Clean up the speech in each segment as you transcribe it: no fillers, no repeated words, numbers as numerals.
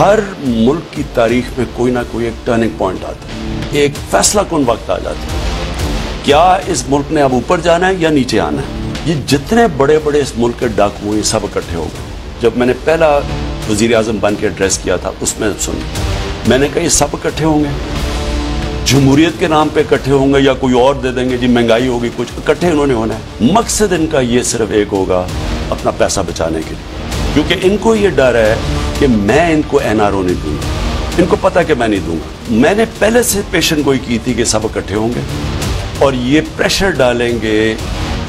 हर मुल्क की तारीख में कोई ना कोई एक टर्निंग पॉइंट आता है, एक फैसला कौन वक्त आ जाता है, क्या इस मुल्क ने अब ऊपर जाना है या नीचे आना है। ये जितने बड़े बड़े इस मुल्क के डाकू ये सब इकट्ठे हो गए। जब मैंने पहला वजीर आज़म बन के एड्रेस किया था उसमें मैंने कहा ये सब इकट्ठे होंगे, जमहूरियत के नाम पे इकट्ठे होंगे या कोई और दे देंगे जी, महंगाई होगी, कुछ इकट्ठे इन्होंने होना है। मकसद इनका ये सिर्फ एक होगा, अपना पैसा बचाने के लिए, क्योंकि इनको ये डर है कि मैं इनको NRO नहीं दूंगा। इनको पता कि मैं नहीं दूंगा। मैंने पहले से पेशन गोई की थी कि सब इकट्ठे होंगे और ये प्रेशर डालेंगे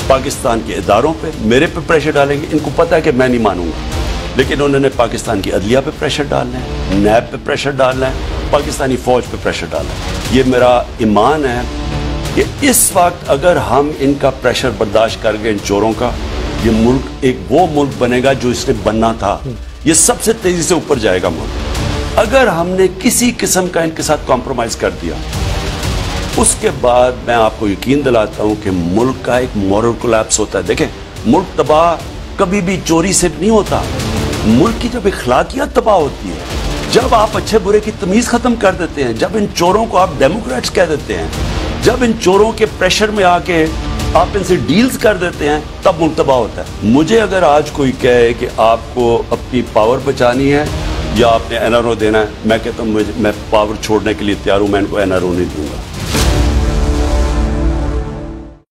पाकिस्तान के इदारों पे, मेरे पे प्रेशर डालेंगे। इनको पता है कि मैं नहीं मानूंगा, लेकिन उन्होंने पाकिस्तान की अदलिया पे प्रेशर डालना है, नैब पे प्रेशर डालना है, पाकिस्तानी फौज पे प्रेशर डालना है। ये मेरा ईमान है कि इस वक्त अगर हम इनका प्रेशर बर्दाश्त कर गए इन चोरों का, ये मुल्क एक वो मुल्क बनेगा जो इसने बनना था। ये सबसे तेजी से ऊपर जाएगा मुल्क। अगर हमने किसी किस्म का इनके साथ कॉम्प्रोमाइज कर दिया, उसके बाद मैं आपको यकीन दिलाता हूं कि मुल्क का एक मॉरल कोलैप्स होता है। देखें, मुल्क तबाह कभी भी चोरी से नहीं होता। मुल्क की जब अखलाकियात तबाह होती है, जब आप अच्छे बुरे की तमीज खत्म कर देते हैं, जब इन चोरों को आप डेमोक्रेट्स कह देते हैं, जब इन चोरों के प्रेशर में आके आप इनसे डील्स कर देते हैं, तब मुल्क तबाह होता है। मुझे अगर आज कोई कहे कि आपको अपनी पावर बचानी है या आपने NRO देना है, मैं कहता हूं मैं पावर छोड़ने के लिए तैयार हूं, मैं इनको NRO नहीं दूंगा।